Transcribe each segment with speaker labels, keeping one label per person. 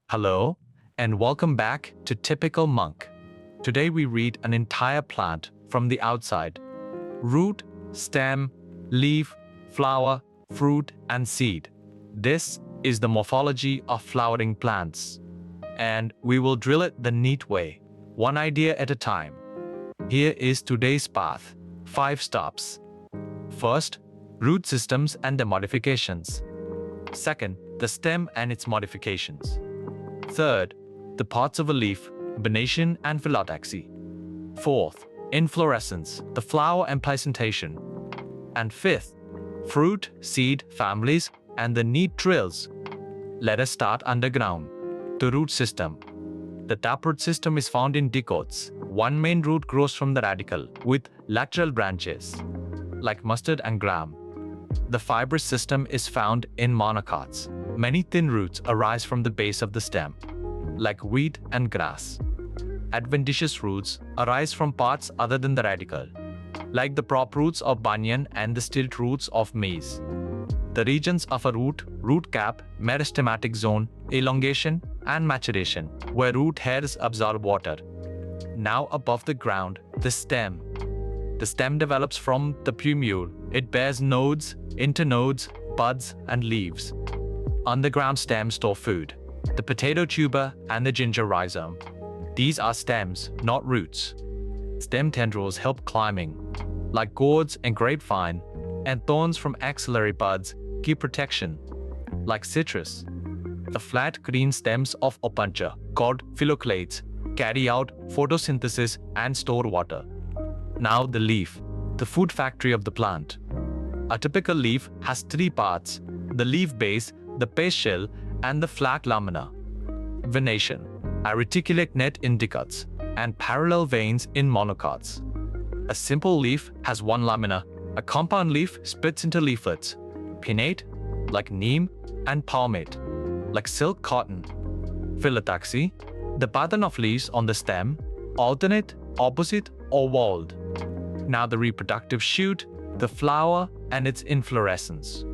Speaker 1: Hello, and welcome back to Typical Monk. Today we read an entire plant from the outside: root, stem, leaf, flower, fruit, and seed. This is the morphology of flowering plants, and we will drill it the neat way, one idea at a time. Here is today's path: 5 stops. First, root systems and their modifications. Second, the stem and its modifications. Third, the parts of a leaf, venation and phyllotaxy. Fourth, inflorescence, the flower and placentation. And fifth, fruit, seed, families, and the neat drills. Let us start underground. The root system. The taproot system is found in dicots. One main root grows from the radicle, with lateral branches, like mustard and gram. The fibrous system is found in monocots. Many thin roots arise from the base of the stem, like wheat and grass. Adventitious roots arise from parts other than the radicle, like the prop roots of banyan and the stilt roots of maize. The regions of a root cap, meristematic zone, elongation, and maturation, where root hairs absorb water. Now above the ground, the stem. The stem develops from the plumule. It bears nodes, internodes, buds, and leaves. Underground stems store food: the potato tuber and the ginger rhizome. These are stems, not roots. Stem tendrils help climbing, like gourds and grapevine, and thorns from axillary buds give protection, like citrus. The flat green stems of opuntia, called phylloclades, carry out photosynthesis and store water. Now the leaf, the food factory of the plant. A typical leaf has 3 parts: the leaf base, the pistil, and the flat lamina. Venation, a reticulate net in dicots, and parallel veins in monocots. A simple leaf has 1 lamina. A compound leaf splits into leaflets: pinnate, like neem, and palmate, like silk cotton. Phyllotaxy, the pattern of leaves on the stem, alternate, opposite, or walled. Now the reproductive shoot, the flower, and its inflorescence.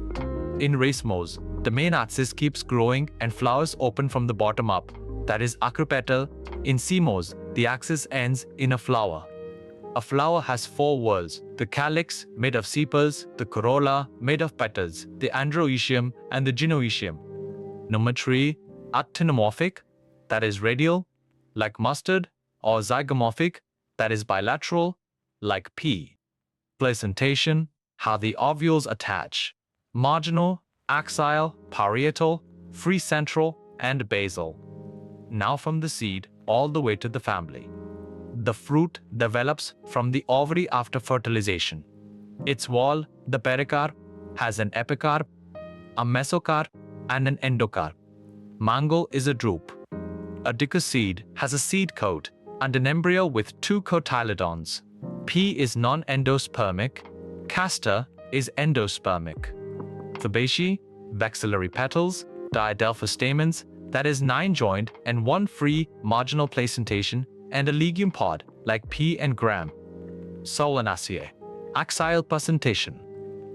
Speaker 1: In racemose, the main axis keeps growing and flowers open from the bottom up, that is acropetal. In cimose, the axis ends in a flower. A flower has 4 whorls: the calyx, made of sepals, the corolla, made of petals, the androecium, and the gynoecium. Number 3, actinomorphic, that is radial, like mustard, or zygomorphic, that is bilateral, like pea. Placentation, how the ovules attach: marginal, axial, parietal, free central, and basal. Now from the seed all the way to the family. The fruit develops from the ovary after fertilization. Its wall, the pericarp, has an epicarp, a mesocarp, and an endocarp. Mango is a drupe. A dicot seed has a seed coat and an embryo with 2 cotyledons. Pea is non-endospermic. Castor is endospermic. Fabaceae, vexillary petals, diadelphous stamens, that is 9-joined and 1 free marginal placentation, and a legume pod, like pea and gram. Solanaceae, axial placentation,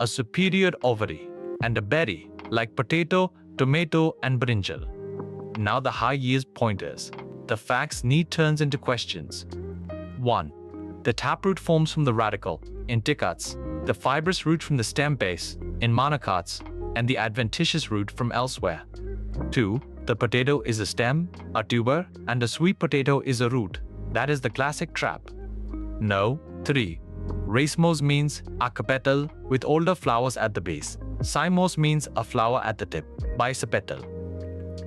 Speaker 1: a superior ovary, and a berry, like potato, tomato, and brinjal. Now the high-yield pointers. The facts need turns into questions. 1. The taproot forms from the radicle, in dicots, the fibrous root from the stem base, in monocots, and the adventitious root from elsewhere. 2. The potato is a stem, a tuber, and a sweet potato is a root. That is the classic trap. No. 3. Racemose means acapetal, with older flowers at the base. Cymose means a flower at the tip, bisepetal.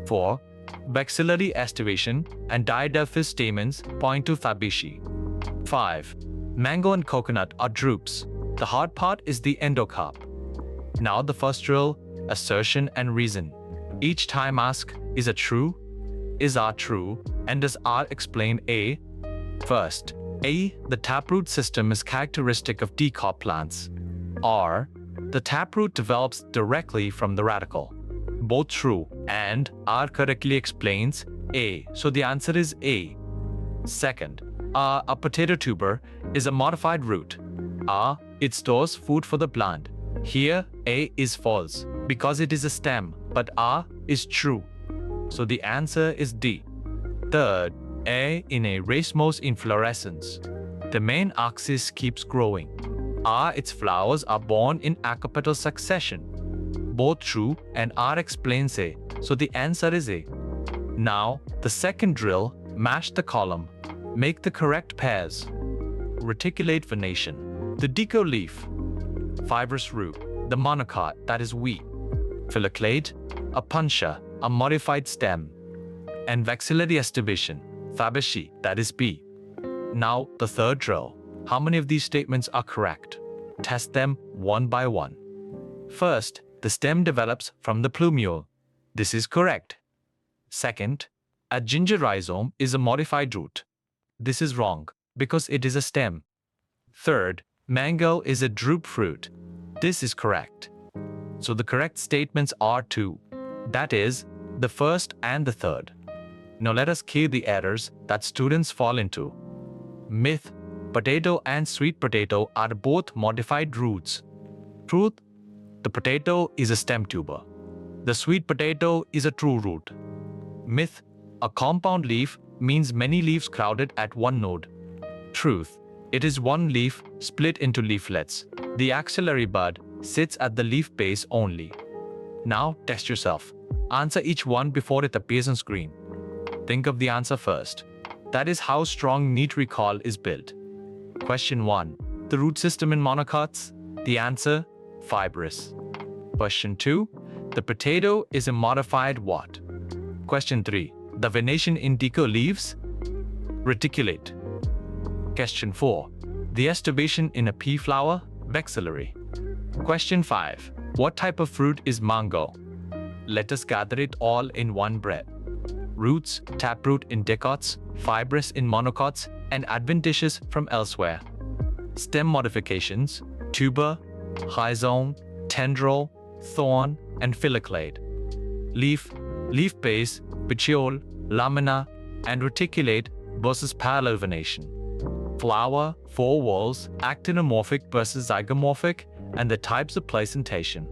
Speaker 1: 4. Vexillary aestivation and diadelphous stamens point to Fabaceae. 5. Mango and coconut are drupes. The hard part is the endocarp. Now the first drill: assertion and reason. Each time ask, is A true? Is R true? And does R explain A? First, A. The taproot system is characteristic of dicot plants. R. The taproot develops directly from the radicle. Both true, and R correctly explains A, so the answer is A. Second, a potato tuber is a modified root. It stores food for the plant. Here, A is false, because it is a stem, but R is true. So the answer is D. Third, A in a racemose inflorescence. The main axis keeps growing. R, its flowers are born in apical succession. Both true, and R explains A. So the answer is A. Now, the second drill, match the column. Make the correct pairs. Reticulate venation, the dicoleaf. Fibrous root, the monocot, that is wheat. Phylloclade, a puncher, a modified stem. And vexillary estivation, Fabaceae, that is B. Now, the third drill. How many of these statements are correct? Test them one by one. First, the stem develops from the plumule. This is correct. Second, a ginger rhizome is a modified root. This is wrong, because it is a stem. Third, mango is a drupe fruit. This is correct. So the correct statements are two. That is, the first and the third. Now let us clear the errors that students fall into. Myth: potato and sweet potato are both modified roots. Truth: the potato is a stem tuber. The sweet potato is a true root. Myth: a compound leaf means many leaves crowded at one node. Truth: it is one leaf split into leaflets. The axillary bud sits at the leaf base only. Now test yourself. Answer each one before it appears on screen. Think of the answer first. That is how strong NEET recall is built. Question 1. The root system in monocots? The answer: fibrous. Question 2. The potato is a modified what? Question 3. The venation in dicoleaves? Reticulate. Question 4. The estivation in a pea flower? Vexillary. Question 5. What type of fruit is mango? Let us gather it all in one breath. Roots, taproot in dicots, fibrous in monocots, and adventitious from elsewhere. Stem modifications: tuber, rhizome, tendril, thorn, and phylloclade. Leaf, leaf base, petiole, lamina, and reticulate versus parallel venation. Flower, four walls, actinomorphic versus zygomorphic, and the types of placentation.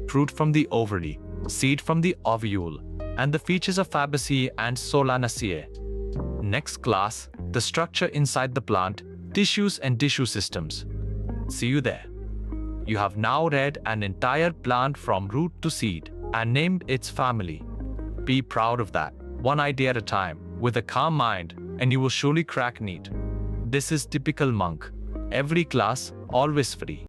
Speaker 1: Fruit from the ovary, seed from the ovule, and the features of Fabaceae and Solanaceae. Next class, the structure inside the plant, tissues and tissue systems. See you there. You have now read an entire plant from root to seed and named its family. Be proud of that, one idea at a time, with a calm mind, and you will surely crack NEET. This is typical monk. Every class, always free.